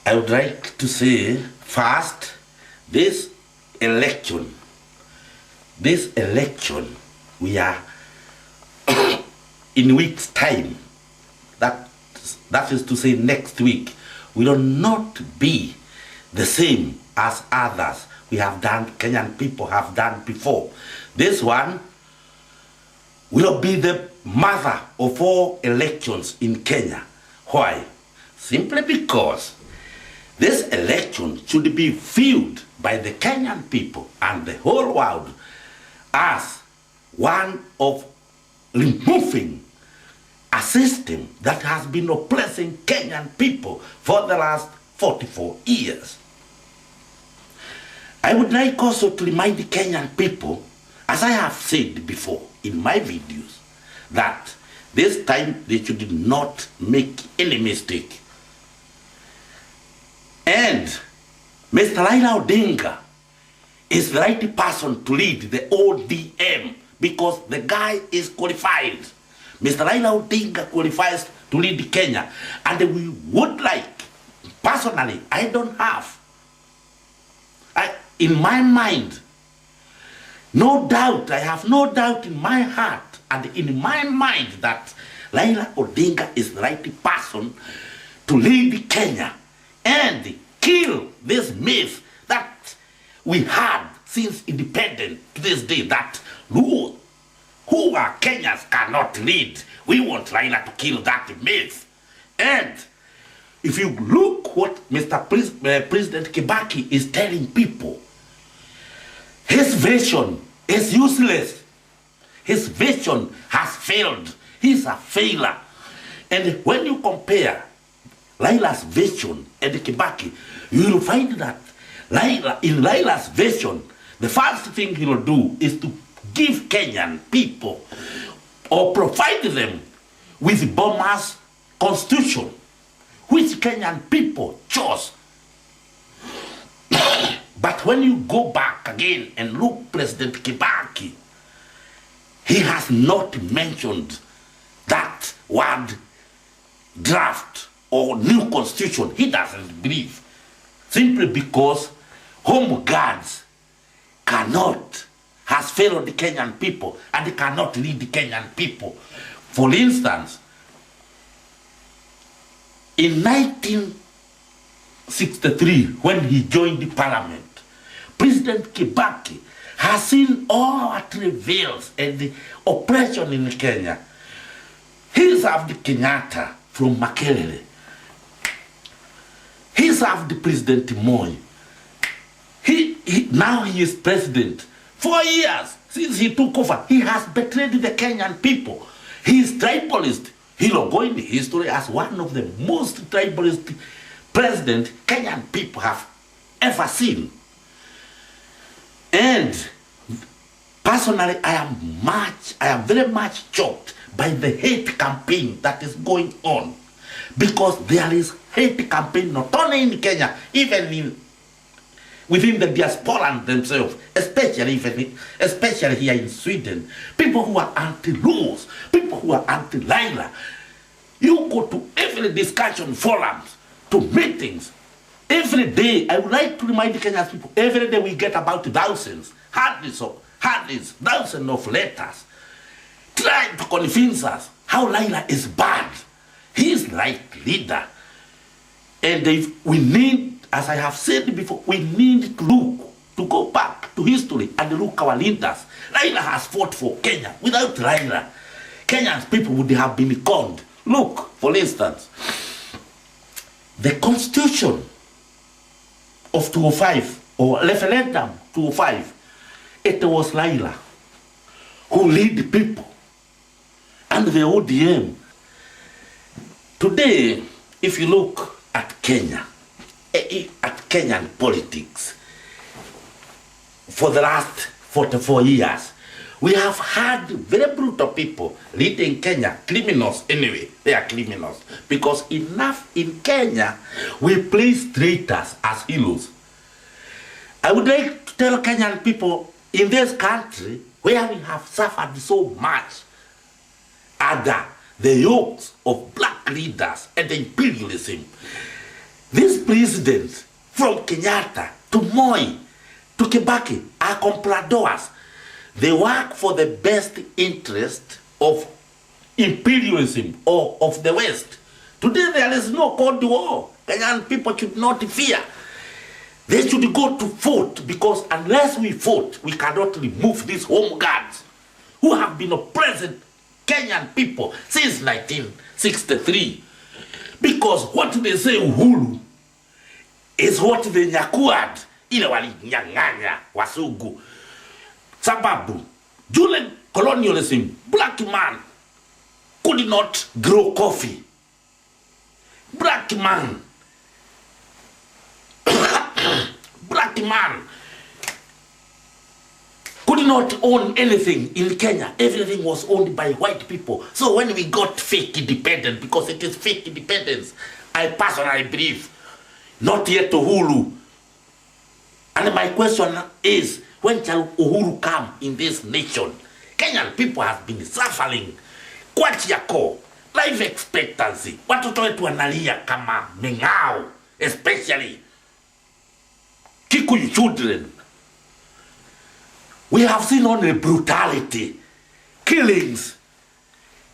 I would like to say first, this election, we are in week's time, that is to say next week, will not be the same as others we have done, Kenyan people have done before. This one will be the mother of all elections in Kenya. Why? Simply because this election should be viewed by the Kenyan people and the whole world as one of removing a system that has been oppressing Kenyan people for the last 44 years. I would like also to remind the Kenyan people, as I have said before in my videos, that this time they should not make any mistake. And Mr. Raila Odinga is the right person to lead the ODM because the guy is qualified. Mr. Raila Odinga qualifies to lead Kenya, and we would like, personally, I in my mind, no doubt, I have no doubt in my heart and in my mind that Raila Odinga is the right person to lead Kenya and kill this myth that we had since independence to this day, that who are Kenyans cannot lead. We want Raila to kill that myth. And if you look what Mr. President Kibaki is telling people, his vision is useless. His vision has failed. He's a failure. And when you compare Raila's vision and Kibaki, you will find that in Raila's vision, the first thing he will do is to give Kenyan people or provide them with Burma's constitution, which Kenyan people chose. But when you go back again and look President Kibaki, he has not mentioned that word draft or new constitution. He doesn't believe. Simply because home guards has failed the Kenyan people and they cannot lead the Kenyan people. For instance, in 1963, when he joined the parliament, President Kibaki has seen all our travails and the oppression in Kenya. He served Kenyatta from Makerere. He served President Moi. Now he is president. 4 years since he took over, he has betrayed the Kenyan people. He is tribalist. He will go in history as one of the most tribalist presidents Kenyan people have ever seen. And personally, I am very much shocked by the hate campaign that is going on, because there is hate campaign not only in Kenya, even within the diaspora themselves, especially here in Sweden. People who are anti-laws, people who are anti-Raila. You go to every discussion forums, to meetings. Every day, I would like to remind the Kenyan people, every day we get about thousands of letters trying to convince us how Raila is bad. He is the right leader. And if we need, as I have said before, we need to go back to history and look our leaders. Raila has fought for Kenya. Without Raila, Kenyan people would have been conned. Look, for instance, the constitution of 205, or referendum 205, it was Raila who lead the people and the ODM. Today, if you look at Kenya, at Kenyan politics, for the last 44 years, we have had very brutal people leading Kenya, criminals anyway, they are criminals. Because enough in Kenya, we place traitors as heroes. I would like to tell Kenyan people, in this country, where we have suffered so much under the yokes of black leaders and imperialism, These presidents, from Kenyatta to Moi to Kibaki, are compradors. They work for the best interest of imperialism or of the West. Today there is no Cold War. Kenyan people should not fear. They should go to vote, because unless we vote, we cannot remove these home guards who have been oppressing Kenyan people since 1963. Because what they say Uhuru is what they nyakuad, ile walinyang'anya wasugu. Sababu, during colonialism, black man could not grow coffee. Black man could not own anything in Kenya. Everything was owned by white people. So when we got fake independence, because it is fake independence, I personally believe, not yet Uhuru. And my question is, when shall Uhuru come in this nation? Kenyan people have been suffering. Kwachiyako, life expectancy. Watoto wetu wanalia kama mengao, especially Kikuyu children. We have seen only brutality, killings,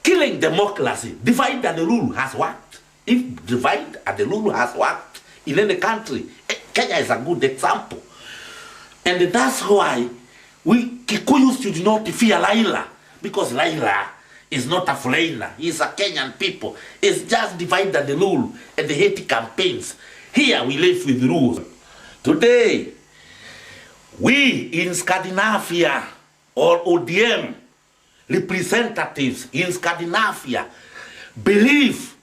killing democracy. Divide and rule has worked. If divide and rule has worked in any country, Kenya is a good example. And that's why we Kikuyus should not fear Raila, because Raila is not a foreigner. He is a Kenyan people. It's just divide and rule and the hate campaigns. Here we live with rules. Today, we in Scandinavia, or ODM representatives in Scandinavia, believe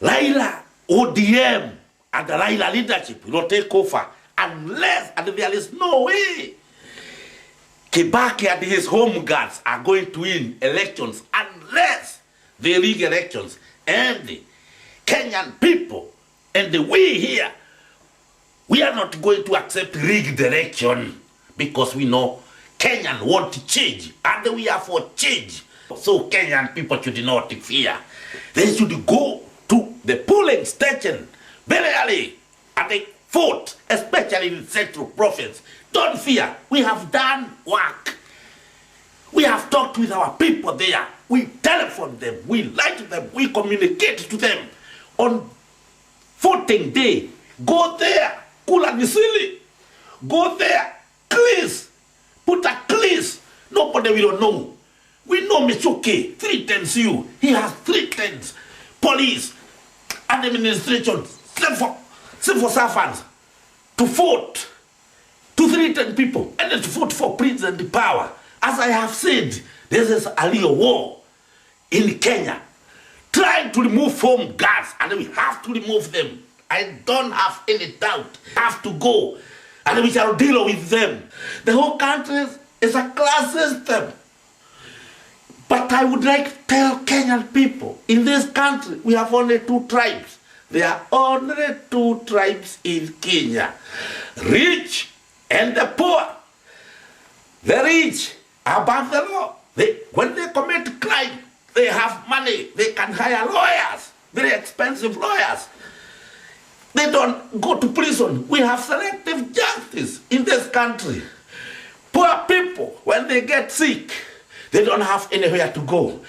Raila, ODM, and the Raila leadership will not take over unless, and there is no way, Kibaki and his home guards are going to win elections unless they rig elections. And the Kenyan people and we here, we are not going to accept rigged election, because we know Kenyan want change and we are for change. So Kenyan people should not fear. They should go to the polling station very early and they vote, especially in Central Province. Don't fear. We have done work. We have talked with our people there. We telephone them. We write to them. We communicate to them. On voting day, go there. Kula Nisili. Go there. Please. Put a please. Nobody will know. We know Michuki threatens you. He has threatened police, administration, civil servants to vote, to threaten people, and to vote for president power. As I have said, this is a real war in Kenya, trying to remove home guards, and we have to remove them. I don't have any doubt. Have to go, and we shall deal with them. The whole country is a class system. But I would like to tell Kenyan people, in this country, we have only 2 tribes. There are only 2 tribes in Kenya, rich and the poor. The rich are above the law. When they commit crime, they have money. They can hire lawyers, very expensive lawyers. They don't go to prison. We have selective justice in this country. Poor people, when they get sick, they don't have anywhere to go.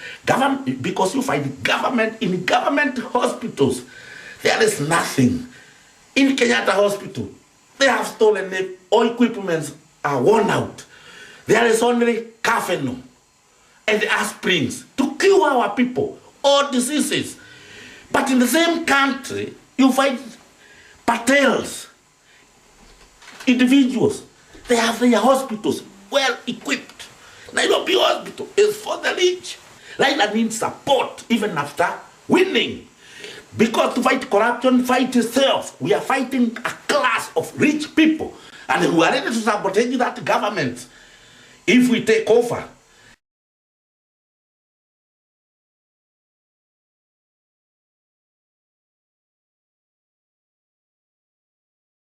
Because you find government in government hospitals, there is nothing. In Kenyatta Hospital, they have stolen it. All equipments are worn out. There is only Kafenu and aspirins to cure our people, all diseases. But in the same country, you find Patels, individuals. They have their hospitals well equipped. Nairobi Hospital is for the rich. Raila needs support even after winning. Because to fight corruption, fight itself. We are fighting a class of rich people and who are ready to sabotage that government. If we take over,